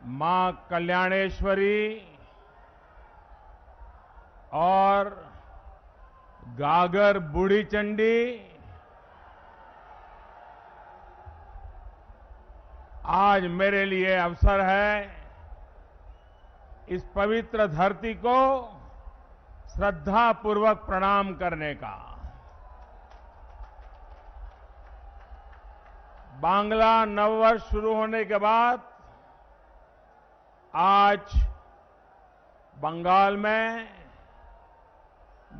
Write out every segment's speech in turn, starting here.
मां कल्याणेश्वरी और गागर बूढ़ी चंडी आज मेरे लिए अवसर है इस पवित्र धरती को श्रद्धापूर्वक प्रणाम करने का। बांग्ला नववर्ष शुरू होने के बाद आज बंगाल में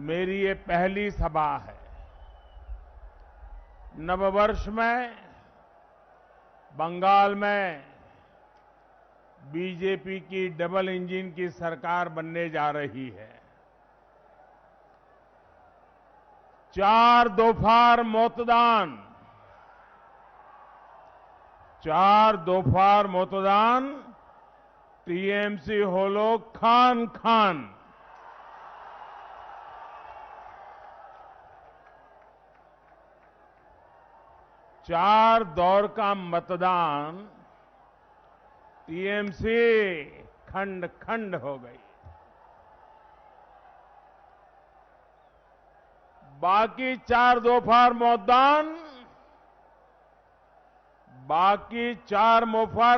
मेरी ये पहली सभा है। नववर्ष में बंगाल में बीजेपी की डबल इंजन की सरकार बनने जा रही है। 4 दोपहर मतदान टीएमसी होलो खान खान। चार दौर का मतदान टीएमसी खंड खंड हो गई। बाकी 4 दोपहर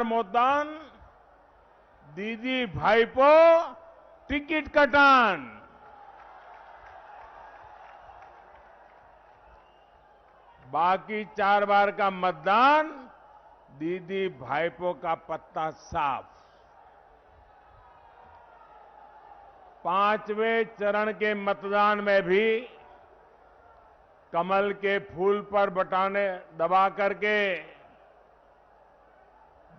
मतदान दीदी भाईपो टिकट कटान। बाकी 4 बार का मतदान दीदी भाईपो का पत्ता साफ। 5वें चरण के मतदान में भी कमल के फूल पर बटन दबा करके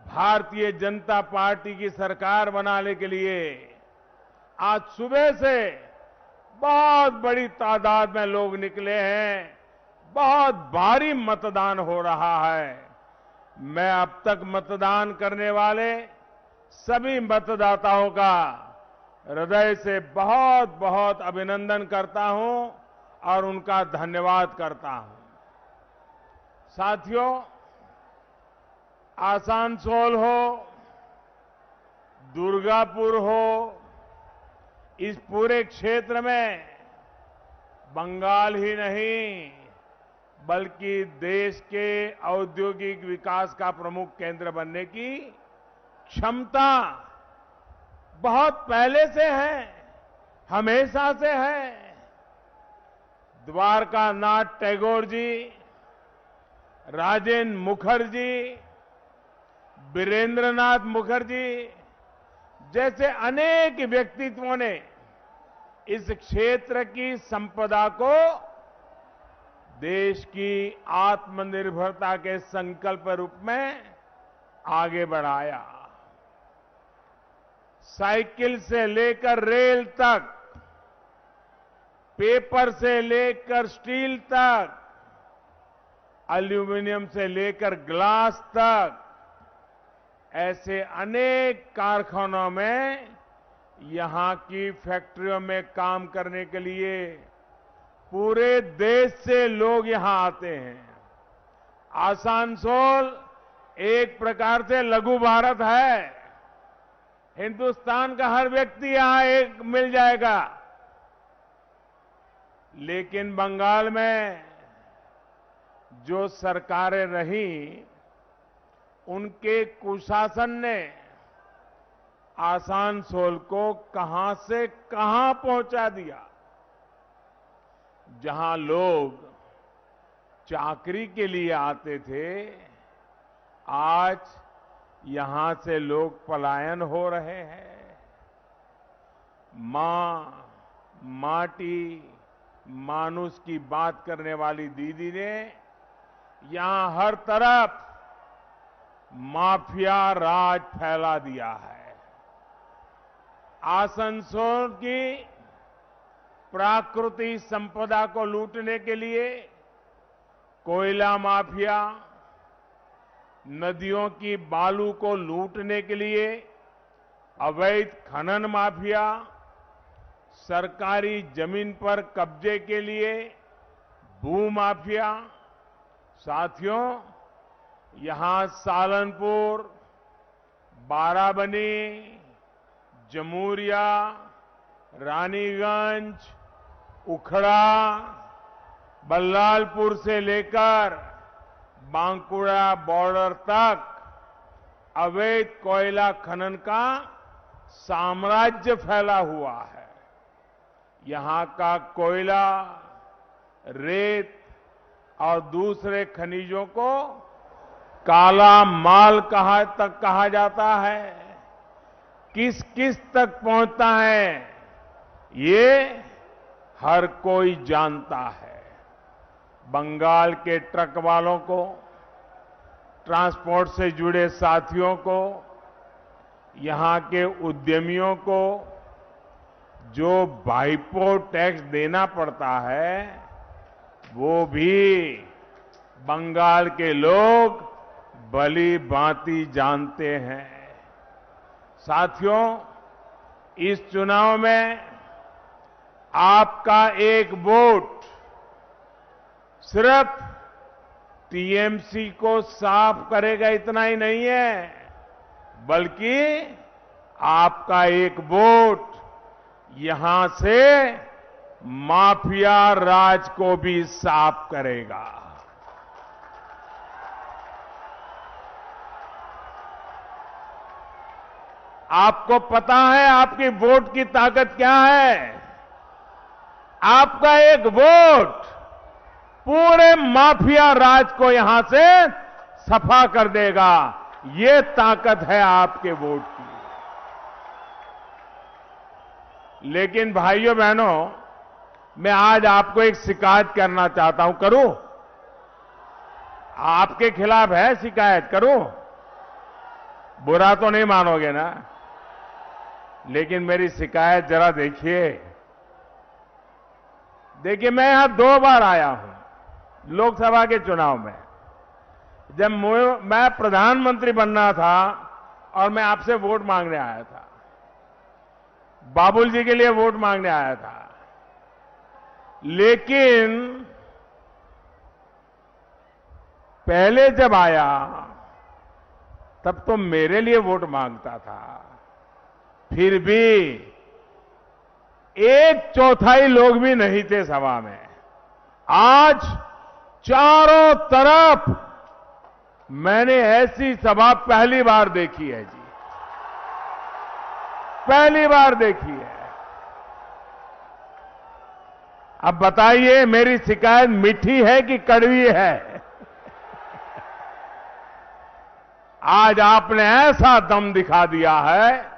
भारतीय जनता पार्टी की सरकार बनाने के लिए आज सुबह से बहुत बड़ी तादाद में लोग निकले हैं। बहुत भारी मतदान हो रहा है। मैं अब तक मतदान करने वाले सभी मतदाताओं का हृदय से बहुत बहुत अभिनंदन करता हूं और उनका धन्यवाद करता हूं। साथियों, आसनसोल हो, दुर्गापुर हो, इस पूरे क्षेत्र में बंगाल ही नहीं बल्कि देश के औद्योगिक विकास का प्रमुख केंद्र बनने की क्षमता बहुत पहले से है, हमेशा से है। द्वारकानाथ टैगोर जी, राजेंद्र मुखर्जी, वीरेंद्रनाथ मुखर्जी जैसे अनेक व्यक्तित्वों ने इस क्षेत्र की संपदा को देश की आत्मनिर्भरता के संकल्प रूप में आगे बढ़ाया। साइकिल से लेकर रेल तक, पेपर से लेकर स्टील तक, एल्यूमिनियम से लेकर ग्लास तक, ऐसे अनेक कारखानों में यहां की फैक्ट्रियों में काम करने के लिए पूरे देश से लोग यहां आते हैं। आसनसोल एक प्रकार से लघु भारत है। हिंदुस्तान का हर व्यक्ति यहां एक मिल जाएगा। लेकिन बंगाल में जो सरकारें रही उनके कुशासन ने आसनसोल को कहां से कहां पहुंचा दिया। जहां लोग चाकरी के लिए आते थे, आज यहां से लोग पलायन हो रहे हैं। मां, माटी, मानुष की बात करने वाली दीदी ने यहां हर तरफ माफिया राज फैला दिया है। आसनसोल की प्राकृतिक संपदा को लूटने के लिए कोयला माफिया, नदियों की बालू को लूटने के लिए अवैध खनन माफिया, सरकारी जमीन पर कब्जे के लिए भू माफिया। साथियों, यहां सालनपुर, बाराबनी, जमूरिया, रानीगंज, उखड़ा, बल्लालपुर से लेकर बांकुड़ा बॉर्डर तक अवैध कोयला खनन का साम्राज्य फैला हुआ है। यहां का कोयला, रेत और दूसरे खनिजों को काला माल कहा जाता है। किस किस तक पहुंचता है, ये हर कोई जानता है। बंगाल के ट्रक वालों को, ट्रांसपोर्ट से जुड़े साथियों को, यहां के उद्यमियों को जो बाइपो टैक्स देना पड़ता है, वो भी बंगाल के लोग भली भांति जानते हैं। साथियों, इस चुनाव में आपका एक वोट सिर्फ टीएमसी को साफ करेगा इतना ही नहीं है, बल्कि आपका एक वोट यहां से माफिया राज को भी साफ करेगा। आपको पता है आपकी वोट की ताकत क्या है? आपका एक वोट पूरे माफिया राज को यहां से सफा कर देगा। ये ताकत है आपके वोट की। लेकिन भाइयों बहनों, मैं आज आपको एक शिकायत करना चाहता हूं। करूं? आपके खिलाफ है शिकायत? करूं? बुरा तो नहीं मानोगे ना? लेकिन मेरी शिकायत जरा देखिए। देखिए, मैं यहां 2 बार आया हूं लोकसभा के चुनाव में। जब मैं प्रधानमंत्री बनना था और मैं आपसे वोट मांगने आया था, बाबुल जी के लिए वोट मांगने आया था, लेकिन पहले जब आया तब तो मेरे लिए वोट मांगता था। फिर भी 1/4 लोग भी नहीं थे सभा में। आज चारों तरफ मैंने ऐसी सभा पहली बार देखी है जी, पहली बार देखी है। अब बताइए, मेरी शिकायत मीठी है कि कड़वी है? आज आपने ऐसा दम दिखा दिया है,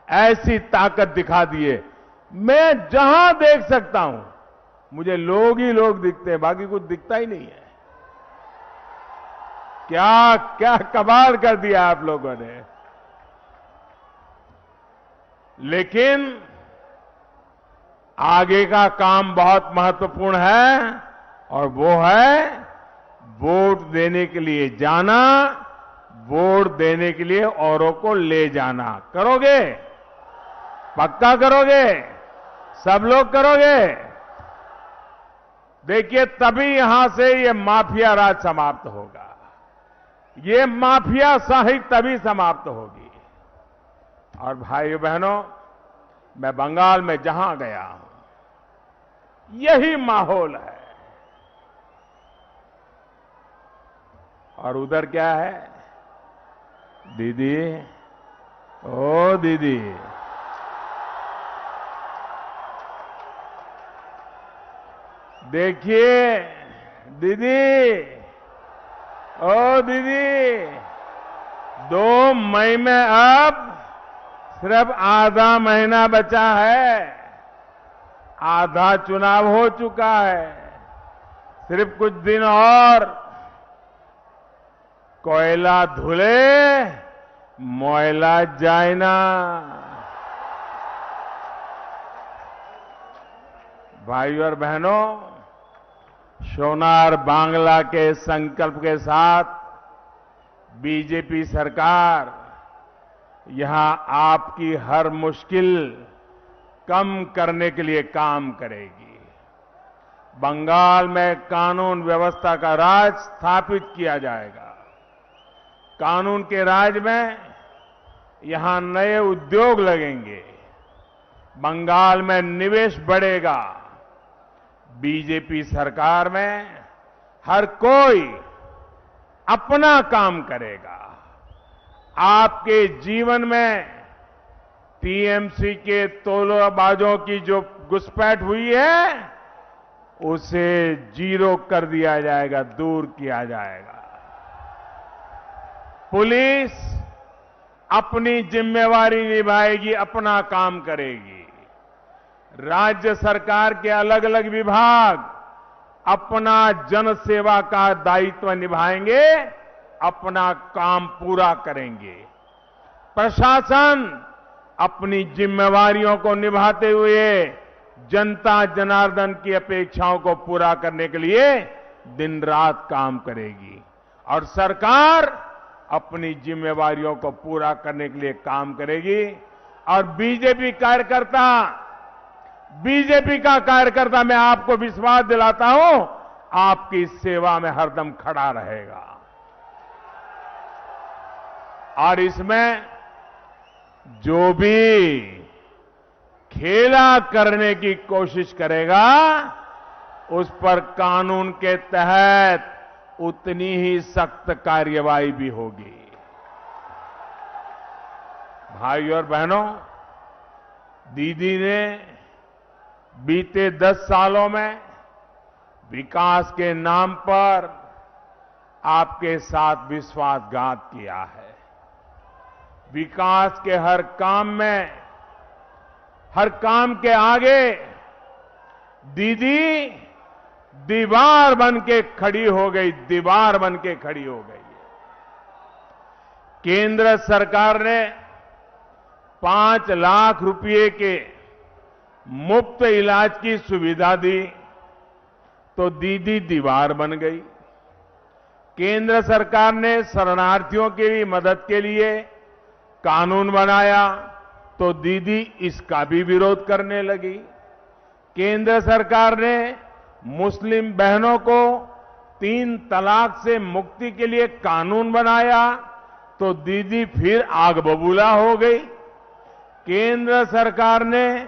ऐसी ताकत दिखा दी है। मैं जहां देख सकता हूं मुझे लोग ही लोग दिखते हैं, बाकी कुछ दिखता ही नहीं है। क्या क्या कमाल कर दिया आप लोगों ने। लेकिन आगे का काम बहुत महत्वपूर्ण है, और वो है वोट देने के लिए जाना, वोट देने के लिए औरों को ले जाना। करोगे? पक्का करोगे? सब लोग करोगे? देखिए, तभी यहां से ये माफिया राज समाप्त होगा। ये माफिया शाही तभी समाप्त होगी। और भाइयों बहनों, मैं बंगाल में जहां गया हूं, यही माहौल है। और उधर क्या है? दीदी, ओ दीदी, देखिए दीदी, ओ दीदी, 2 मई में अब सिर्फ आधा महीना बचा है। आधा चुनाव हो चुका है। सिर्फ कुछ दिन और कोयला धुले, मोयला जाए ना। भाइयों और बहनों, सोनार बांग्ला के संकल्प के साथ बीजेपी सरकार यहां आपकी हर मुश्किल कम करने के लिए काम करेगी। बंगाल में कानून व्यवस्था का राज स्थापित किया जाएगा। कानून के राज में यहां नए उद्योग लगेंगे, बंगाल में निवेश बढ़ेगा। बीजेपी सरकार में हर कोई अपना काम करेगा। आपके जीवन में टीएमसी के तोलाबाजों की जो घुसपैठ हुई है, उसे जीरो कर दिया जाएगा, दूर किया जाएगा। पुलिस अपनी जिम्मेवारी निभाएगी, अपना काम करेगी। राज्य सरकार के अलग अलग विभाग अपना जन सेवा का दायित्व निभाएंगे, अपना काम पूरा करेंगे। प्रशासन अपनी जिम्मेवारियों को निभाते हुए जनता जनार्दन की अपेक्षाओं को पूरा करने के लिए दिन रात काम करेगी और सरकार अपनी जिम्मेवारियों को पूरा करने के लिए काम करेगी। और बीजेपी का कार्यकर्ता मैं आपको विश्वास दिलाता हूं, आपकी सेवा में हरदम खड़ा रहेगा। और इसमें जो भी खेला करने की कोशिश करेगा, उस पर कानून के तहत उतनी ही सख्त कार्रवाई भी होगी। भाई और बहनों, दीदी ने बीते 10 सालों में विकास के नाम पर आपके साथ विश्वासघात किया है। विकास के हर काम में, हर काम के आगे दीदी दीवार बन के खड़ी हो गई, दीवार बन के खड़ी हो गई। केंद्र सरकार ने 5 लाख रुपए के मुफ्त इलाज की सुविधा दी, तो दीदी दीवार बन गई। केंद्र सरकार ने शरणार्थियों की मदद के लिए कानून बनाया, तो दीदी इसका भी विरोध करने लगी। केंद्र सरकार ने मुस्लिम बहनों को 3 तलाक से मुक्ति के लिए कानून बनाया, तो दीदी फिर आग बबूला हो गई। केंद्र सरकार ने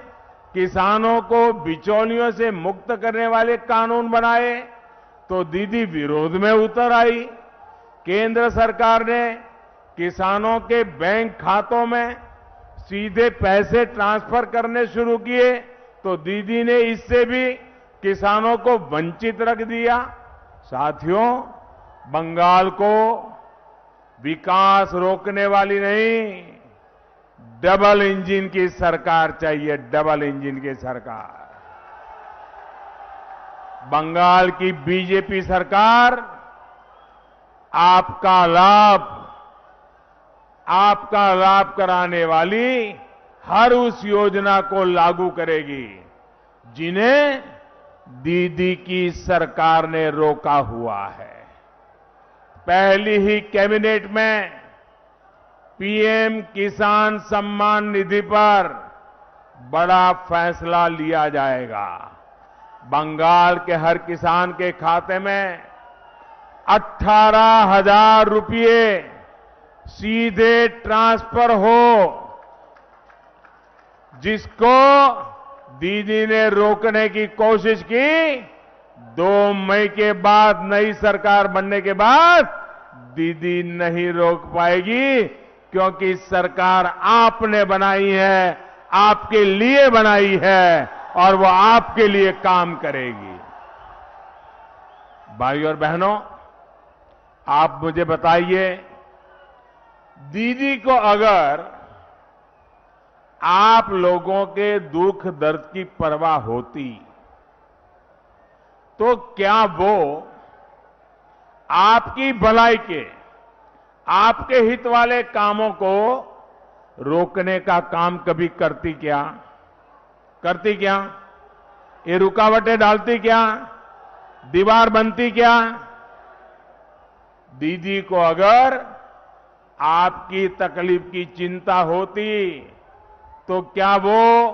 किसानों को बिचौलियों से मुक्त करने वाले कानून बनाए, तो दीदी विरोध में उतर आई। केंद्र सरकार ने किसानों के बैंक खातों में सीधे पैसे ट्रांसफर करने शुरू किए, तो दीदी ने इससे भी किसानों को वंचित रख दिया। साथियों, बंगाल को विकास रोकने वाली नहीं, डबल इंजन की सरकार चाहिए, डबल इंजन की सरकार। बंगाल की बीजेपी सरकार आपका लाभ कराने वाली हर उस योजना को लागू करेगी जिन्हें दीदी की सरकार ने रोका हुआ है। पहली ही कैबिनेट में पीएम किसान सम्मान निधि पर बड़ा फैसला लिया जाएगा। बंगाल के हर किसान के खाते में 18,000 रुपये सीधे ट्रांसफर हो, जिसको दीदी ने रोकने की कोशिश की। 2 मई के बाद, नई सरकार बनने के बाद दीदी नहीं रोक पाएगी, क्योंकि सरकार आपने बनाई है, आपके लिए बनाई है और वो आपके लिए काम करेगी। भाई और बहनों, आप मुझे बताइए, दीदी को अगर आप लोगों के दुख दर्द की परवाह होती, तो क्या वो आपकी भलाई के, आपके हित वाले कामों को रोकने का काम कभी करती क्या? ये रुकावटें डालती क्या? दीवार बनती क्या? दीदी को अगर आपकी तकलीफ की चिंता होती, तो क्या वो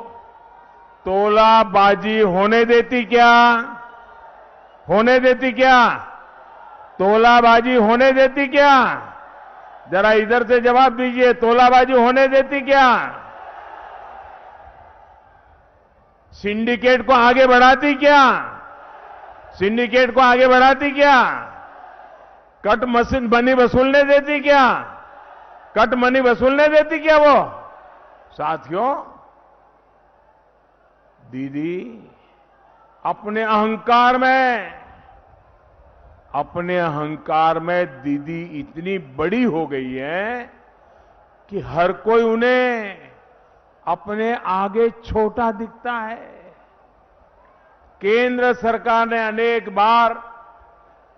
तोलाबाजी होने देती क्या? तोलाबाजी होने देती क्या? जरा इधर से जवाब दीजिए, तोलाबाजी होने देती क्या? सिंडिकेट को आगे बढ़ाती क्या? सिंडिकेट को आगे बढ़ाती क्या? कट मशीन मनी वसूलने देती क्या? कट मनी वसूलने देती क्या वो? साथियों, दीदी अपने अहंकार में दीदी इतनी बड़ी हो गई है कि हर कोई उन्हें अपने आगे छोटा दिखता है। केंद्र सरकार ने अनेक बार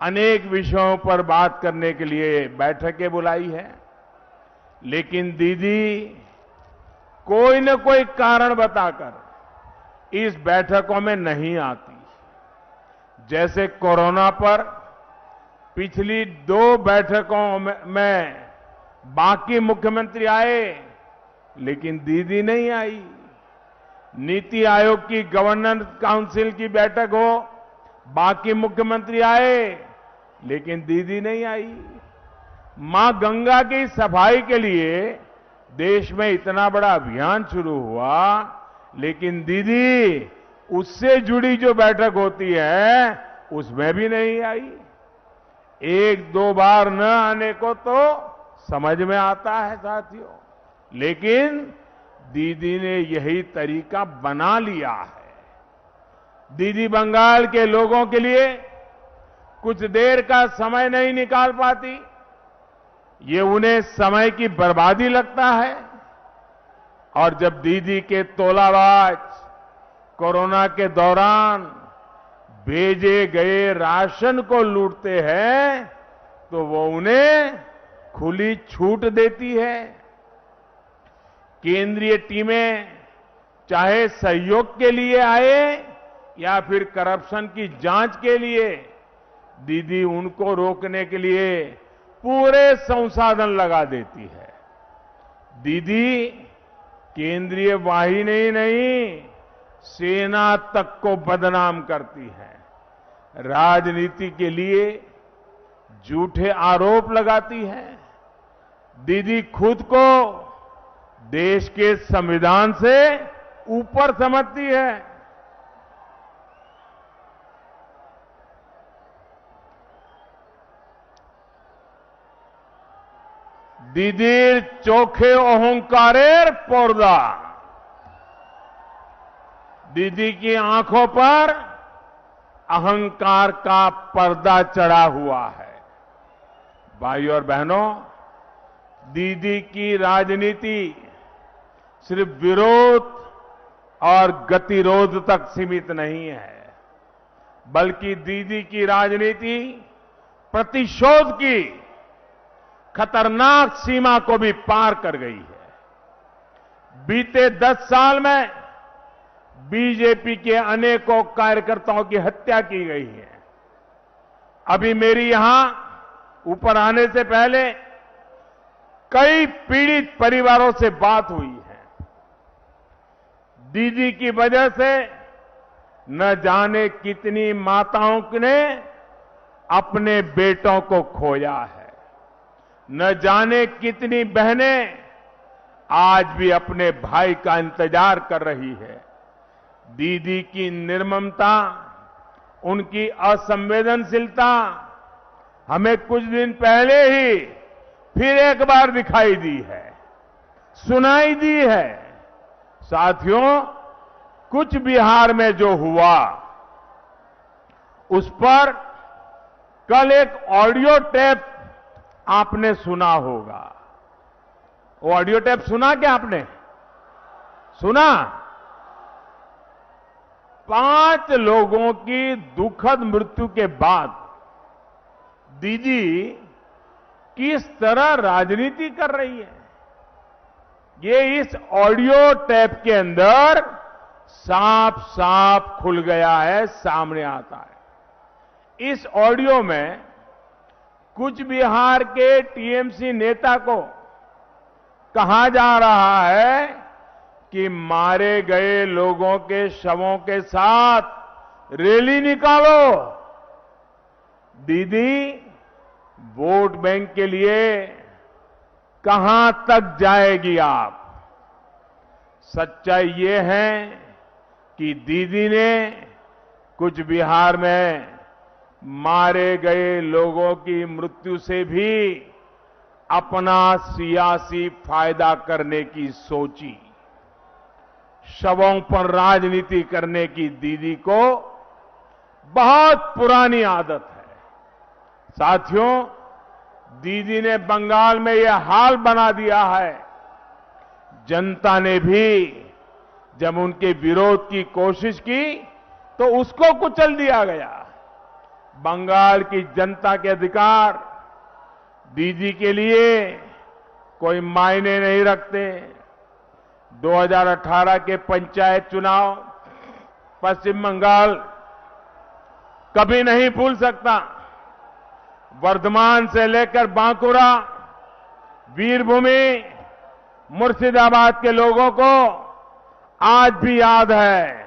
अनेक विषयों पर बात करने के लिए बैठकें बुलाई है, लेकिन दीदी कोई न कोई कारण बताकर इस बैठकों में नहीं आती। जैसे कोरोना पर पिछली 2 बैठकों में बाकी मुख्यमंत्री आए, लेकिन दीदी नहीं आई। नीति आयोग की गवर्नेंस काउंसिल की बैठक हो, बाकी मुख्यमंत्री आए, लेकिन दीदी नहीं आई। मां गंगा की सफाई के लिए देश में इतना बड़ा अभियान शुरू हुआ, लेकिन दीदी उससे जुड़ी जो बैठक होती है उसमें भी नहीं आई। 1-2 बार न आने को तो समझ में आता है साथियों, लेकिन दीदी ने यही तरीका बना लिया है। दीदी बंगाल के लोगों के लिए कुछ देर का समय नहीं निकाल पाती, ये उन्हें समय की बर्बादी लगता है। और जब दीदी के तोलाबाज कोरोना के दौरान भेजे गए राशन को लूटते हैं, तो वो उन्हें खुली छूट देती है। केंद्रीय टीमें चाहे सहयोग के लिए आए या फिर करप्शन की जांच के लिए, दीदी उनको रोकने के लिए पूरे संसाधन लगा देती है। दीदी केंद्रीय वाहिनी ही नहीं, सेना तक को बदनाम करती है। राजनीति के लिए झूठे आरोप लगाती है। दीदी खुद को देश के संविधान से ऊपर समझती है। दीदीर चोखे अहंकारेर पर्दा, दीदी की आंखों पर अहंकार का पर्दा चढ़ा हुआ है। भाइयों और बहनों, दीदी की राजनीति सिर्फ विरोध और गतिरोध तक सीमित नहीं है, बल्कि दीदी की राजनीति प्रतिशोध की खतरनाक सीमा को भी पार कर गई है। बीते 10 साल में बीजेपी के अनेकों कार्यकर्ताओं की हत्या की गई है। अभी मेरी यहां ऊपर आने से पहले कई पीड़ित परिवारों से बात हुई है। दीदी की वजह से न जाने कितनी माताओं ने अपने बेटों को खोया है, न जाने कितनी बहनें आज भी अपने भाई का इंतजार कर रही है। दीदी की निर्ममता, उनकी असंवेदनशीलता हमें कुछ दिन पहले ही फिर एक बार दिखाई दी है, सुनाई दी है। साथियों, कुछ बिहार में जो हुआ उस पर कल एक ऑडियो टेप आपने सुना होगा। वो ऑडियो टेप सुना क्या आपने? सुना? 5 लोगों की दुखद मृत्यु के बाद दीदी किस तरह राजनीति कर रही है, ये इस ऑडियो टेप के अंदर साफ साफ खुल गया है, सामने आता है। इस ऑडियो में कुछ बिहार के टीएमसी नेता को कहा जा रहा है कि मारे गए लोगों के शवों के साथ रैली निकालो। दीदी वोट बैंक के लिए कहां तक जाएगी आप? सच्चाई ये है कि दीदी ने कुछ बिहार में मारे गए लोगों की मृत्यु से भी अपना सियासी फायदा करने की सोची। शवों पर राजनीति करने की दीदी को बहुत पुरानी आदत है। साथियों, दीदी ने बंगाल में यह हाल बना दिया है। जनता ने भी जब उनके विरोध की कोशिश की तो उसको कुचल दिया गया। बंगाल की जनता के अधिकार दीदी के लिए कोई मायने नहीं रखते। 2018 के पंचायत चुनाव पश्चिम बंगाल कभी नहीं भूल सकता। वर्धमान से लेकर बांकुरा, वीरभूमि, मुर्शिदाबाद के लोगों को आज भी याद है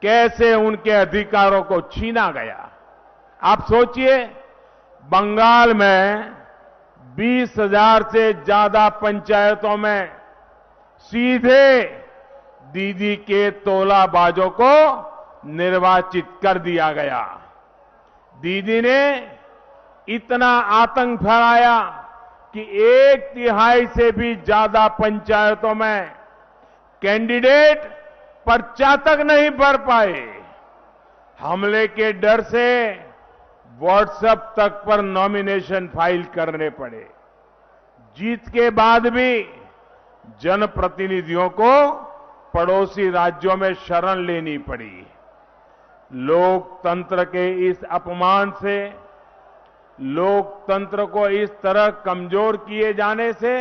कैसे उनके अधिकारों को छीना गया। आप सोचिए, बंगाल में 20,000 से ज्यादा पंचायतों में सीधे दीदी के तोलाबाजों को निर्वाचित कर दिया गया। दीदी ने इतना आतंक फैलाया कि 1/3 से भी ज्यादा पंचायतों में कैंडिडेट पर्चा तक नहीं भर पाए। हमले के डर से व्हाट्सएप तक पर नॉमिनेशन फाइल करने पड़े। जीत के बाद भी जनप्रतिनिधियों को पड़ोसी राज्यों में शरण लेनी पड़ी। लोकतंत्र के इस अपमान से, लोकतंत्र को इस तरह कमजोर किए जाने से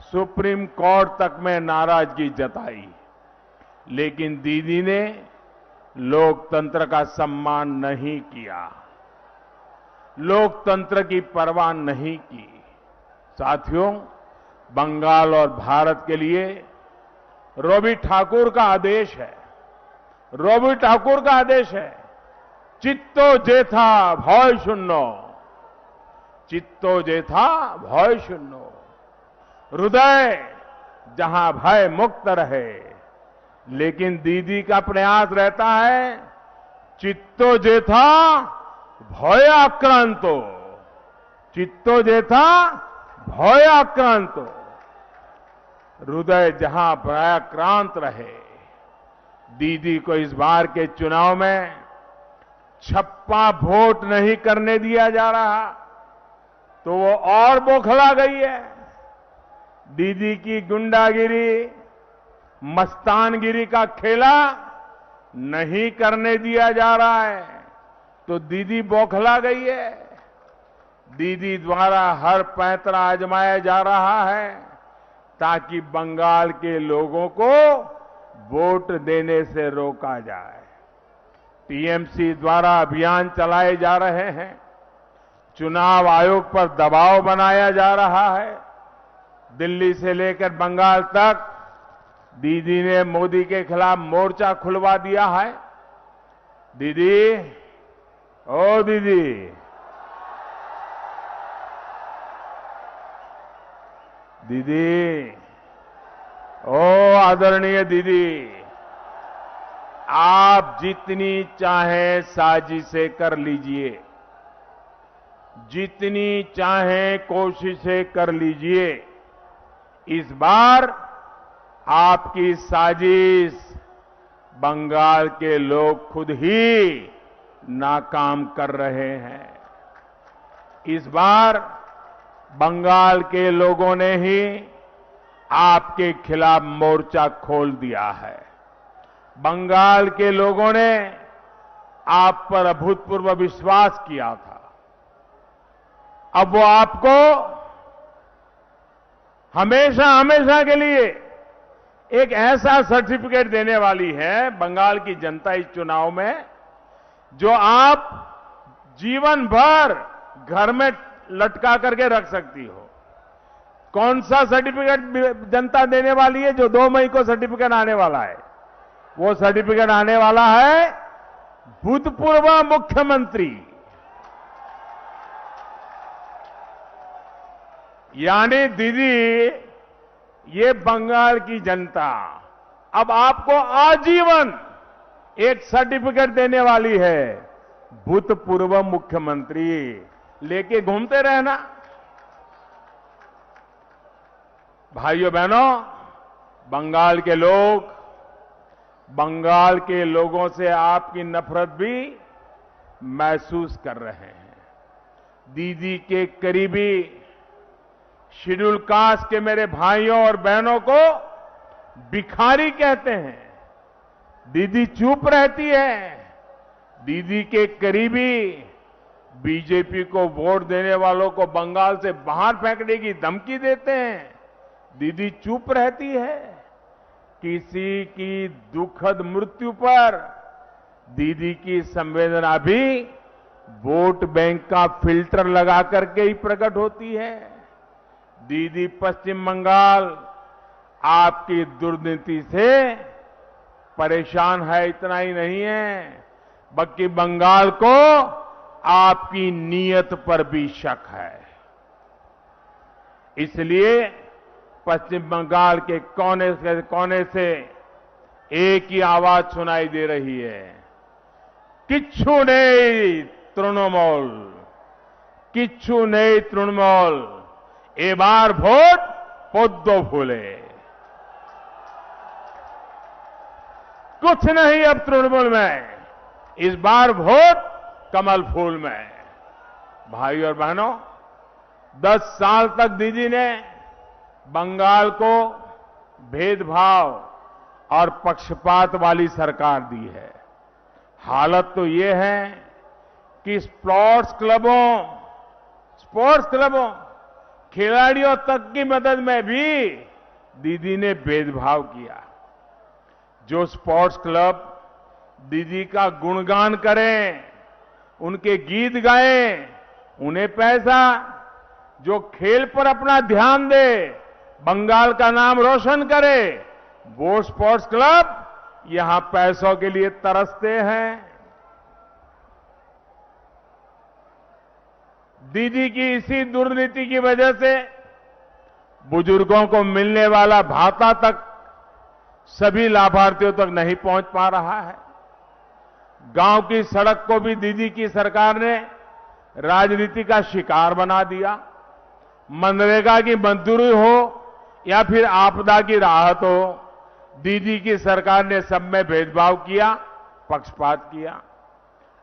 सुप्रीम कोर्ट तक में नाराजगी जताई। लेकिन दीदी ने लोकतंत्र का सम्मान नहीं किया, लोकतंत्र की परवाह नहीं की। साथियों, बंगाल और भारत के लिए रवि ठाकुर का आदेश है, रवि ठाकुर का आदेश है, चित्तो जेथा भय शून्य, चित्तो जेथा भय शून्य। हृदय जहां भय मुक्त रहे। लेकिन दीदी का प्रयास रहता है चित्तो जेथा भय आक्रांतो, चित्तो जेथा भय आक्रांतो। हृदय जहां भयाक्रांत रहे। दीदी को इस बार के चुनाव में छप्पा वोट नहीं करने दिया जा रहा तो वो और बौखला गई है। दीदी की गुंडागिरी, मस्तानगिरी का खेला नहीं करने दिया जा रहा है तो दीदी बौखला गई है। दीदी द्वारा हर पैंतरा आजमाया जा रहा है ताकि बंगाल के लोगों को वोट देने से रोका जाए। टीएमसी द्वारा अभियान चलाए जा रहे हैं, चुनाव आयोग पर दबाव बनाया जा रहा है। दिल्ली से लेकर बंगाल तक दीदी ने मोदी के खिलाफ मोर्चा खुलवा दिया है। दीदी, ओ दीदी, दीदी, ओ आदरणीय दीदी, आप जितनी चाहे साजिशें कर लीजिए, जितनी चाहे कोशिशें कर लीजिए, इस बार आपकी साजिश बंगाल के लोग खुद ही नाकाम कर रहे हैं। इस बार बंगाल के लोगों ने ही आपके खिलाफ मोर्चा खोल दिया है। बंगाल के लोगों ने आप पर अभूतपूर्व विश्वास किया था। अब वो आपको हमेशा हमेशा के लिए एक ऐसा सर्टिफिकेट देने वाली है बंगाल की जनता इस चुनाव में, जो आप जीवन भर घर में लटका करके रख सकती हो। कौन सा सर्टिफिकेट जनता देने वाली है? जो 2 मई को सर्टिफिकेट आने वाला है। वो सर्टिफिकेट आने वाला है भूतपूर्व मुख्यमंत्री। यानी दीदी, ये बंगाल की जनता अब आपको आजीवन एक सर्टिफिकेट देने वाली है, भूतपूर्व मुख्यमंत्री लेके घूमते रहना। भाइयों बहनों, बंगाल के लोगों से आपकी नफरत भी महसूस कर रहे हैं। दीदी के करीबी शेड्यूल कास्ट के मेरे भाइयों और बहनों को भिखारी कहते हैं। दीदी चुप रहती है। दीदी के करीबी बीजेपी को वोट देने वालों को बंगाल से बाहर फेंकने की धमकी देते हैं। दीदी चुप रहती है। किसी की दुखद मृत्यु पर दीदी की संवेदना भी वोट बैंक का फिल्टर लगा करके ही प्रकट होती है। दीदी पश्चिम बंगाल आपकी दुर्नीति से परेशान है, इतना ही नहीं है बल्कि बंगाल को आपकी नीयत पर भी शक है। इसलिए पश्चिम बंगाल के कोने से एक ही आवाज सुनाई दे रही है, किच्छु नहीं तृणमूल, किच्छु नहीं तृणमूल, ए बार वोट पोद्दो फूले। कुछ नहीं अब तृणमूल में, इस बार वोट कमल फूल में। भाई और बहनों, 10 साल तक दीदी ने बंगाल को भेदभाव और पक्षपात वाली सरकार दी है। हालत तो ये है कि स्पोर्ट्स क्लबों खिलाड़ियों तक की मदद में भी दीदी ने भेदभाव किया। जो स्पोर्ट्स क्लब दीदी का गुणगान करें, उनके गीत गाएं, उन्हें पैसा, जो खेल पर अपना ध्यान दे, बंगाल का नाम रोशन करे, वो स्पोर्ट्स क्लब यहां पैसों के लिए तरसते हैं। दीदी की इसी दुर्नीति की वजह से बुजुर्गों को मिलने वाला भाता तक सभी लाभार्थियों तक नहीं पहुंच पा रहा है। गांव की सड़क को भी दीदी की सरकार ने राजनीति का शिकार बना दिया। मनरेगा की मजदूरी हो या फिर आपदा की राहत हो, दीदी की सरकार ने सब में भेदभाव किया, पक्षपात किया।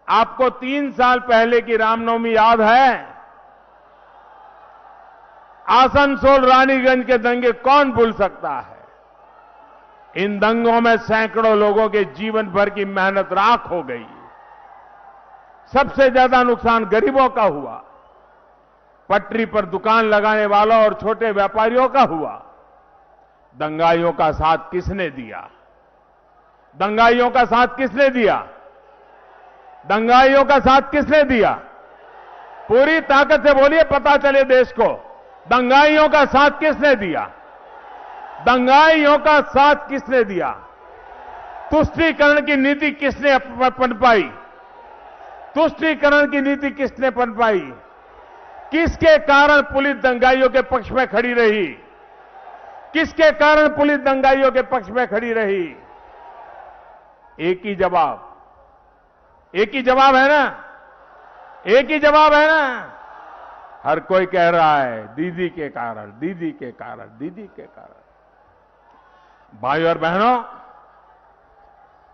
आपको 3 साल पहले की रामनवमी याद है? आसनसोल रानीगंज के दंगे कौन भूल सकता है? इन दंगों में सैकड़ों लोगों के जीवन भर की मेहनत राख हो गई। सबसे ज्यादा नुकसान गरीबों का हुआ, पटरी पर दुकान लगाने वालों और छोटे व्यापारियों का हुआ। दंगाइयों का साथ किसने दिया? दंगाइयों का साथ किसने दिया? दंगाइयों का साथ किसने दिया? पूरी ताकत से बोलिए, पता चले देश को, दंगाइयों का साथ किसने दिया? दंगाइयों का साथ किसने दिया? तुष्टीकरण की नीति किसने पनपाई? तुष्टीकरण की नीति किसने पनपाई? किसके कारण पुलिस दंगाइयों के पक्ष में खड़ी रही? किसके कारण पुलिस दंगाइयों के पक्ष में खड़ी रही? एक ही जवाब है ना? एक ही जवाब है ना? हर कोई कह रहा है दीदी के कारण, दीदी के कारण, दीदी के कारण। भाइयों और बहनों,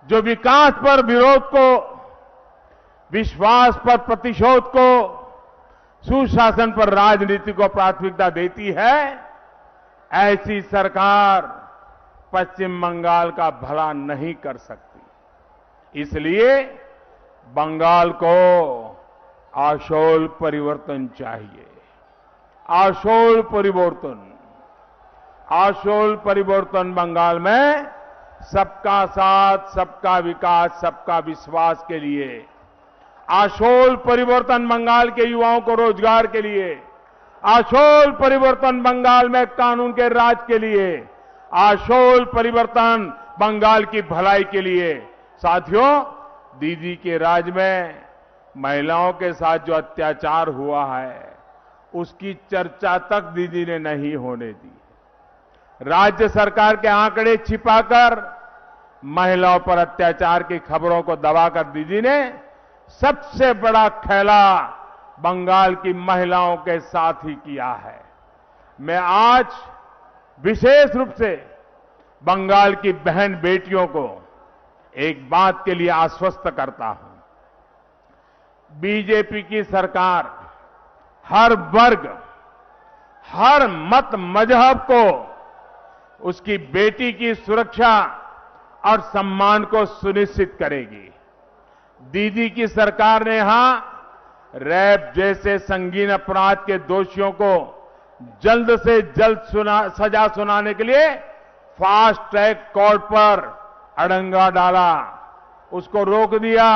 जो विकास पर विरोध को, विश्वास पर प्रतिशोध को, सुशासन पर राजनीति को प्राथमिकता देती है, ऐसी सरकार पश्चिम बंगाल का भला नहीं कर सकती। इसलिए बंगाल को आशोल परिवर्तन चाहिए। आशोल परिवर्तन, आशोल परिवर्तन बंगाल में सबका साथ, सबका विकास, सबका विश्वास के लिए। आशोल परिवर्तन बंगाल के युवाओं को रोजगार के लिए। आशोल परिवर्तन बंगाल में कानून के राज के लिए। आशोल परिवर्तन बंगाल की भलाई के लिए। साथियों, दीदी के राज में महिलाओं के साथ जो अत्याचार हुआ है, उसकी चर्चा तक दीदी ने नहीं होने दी। राज्य सरकार के आंकड़े छिपाकर महिलाओं पर अत्याचार की खबरों को दबाकर दीदी ने सबसे बड़ा खेला बंगाल की महिलाओं के साथ ही किया है। मैं आज विशेष रूप से बंगाल की बहन बेटियों को एक बात के लिए आश्वस्त करता हूं। बीजेपी की सरकार हर वर्ग, हर मत मजहब को उसकी बेटी की सुरक्षा और सम्मान को सुनिश्चित करेगी। दीदी की सरकार ने यहां रेप जैसे संगीन अपराध के दोषियों को जल्द से जल्द सजा सुनाने के लिए फास्ट ट्रैक कोर्ट पर अड़ंगा डाला, उसको रोक दिया।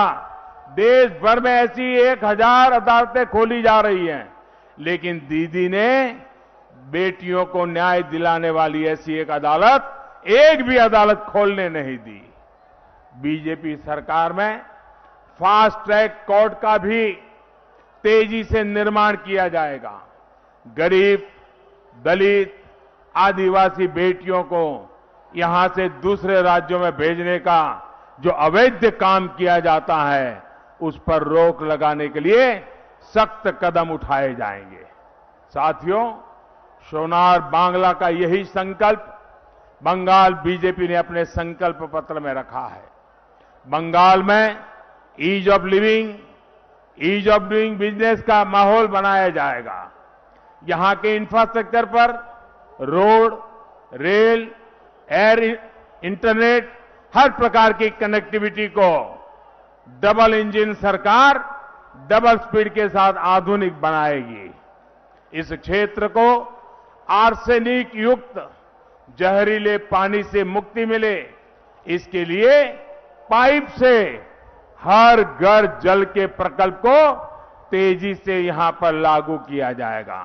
देश भर में ऐसी 1000 अदालतें खोली जा रही हैं, लेकिन दीदी ने बेटियों को न्याय दिलाने वाली ऐसी एक भी अदालत खोलने नहीं दी। बीजेपी सरकार में फास्ट ट्रैक कोर्ट का भी तेजी से निर्माण किया जाएगा। गरीब, दलित, आदिवासी बेटियों को यहां से दूसरे राज्यों में भेजने का जो अवैध काम किया जाता है, उस पर रोक लगाने के लिए सख्त कदम उठाए जाएंगे। साथियों, सोनार बांग्ला का यही संकल्प बंगाल बीजेपी ने अपने संकल्प पत्र में रखा है। बंगाल में ease of living, ease of doing business का माहौल बनाया जाएगा। यहां के इंफ्रास्ट्रक्चर पर रोड, रेल, एयर, इंटरनेट, हर प्रकार की कनेक्टिविटी को डबल इंजन सरकार डबल स्पीड के साथ आधुनिक बनाएगी। इस क्षेत्र को आर्सेनिक युक्त जहरीले पानी से मुक्ति मिले, इसके लिए पाइप से हर घर जल के प्रकल्प को तेजी से यहां पर लागू किया जाएगा।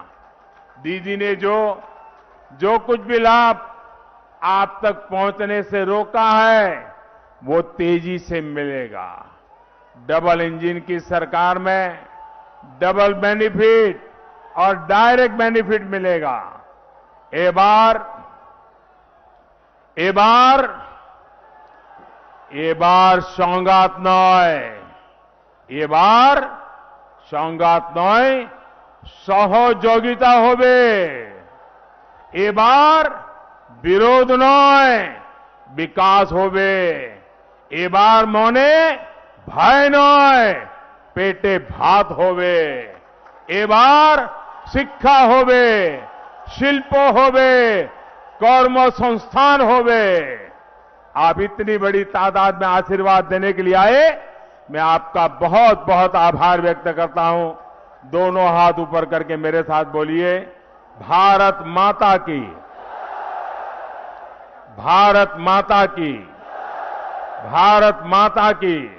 दीदी ने जो कुछ भी लाभ आप तक पहुंचने से रोका है, वो तेजी से मिलेगा। डबल इंजन की सरकार में डबल बेनिफिट और डायरेक्ट बेनिफिट मिलेगा। এবার সংঘাত নয়, এবার সংঘাত নয়, সহযোগিতা হবে। এবার বিরোধ নয়, বিকাশ হবে। এবার মনে ভয় নয়, পেটে ভাত হবে। এবার শিক্ষা হবে, শিল্প হবে, কর্মসংস্থাन হবে। आप इतनी बड़ी तादाद में आशीर्वाद देने के लिए आए, मैं आपका बहुत बहुत आभार व्यक्त करता हूं। दोनों हाथ ऊपर करके मेरे साथ बोलिए, भारत माता की, भारत माता की, भारत माता की।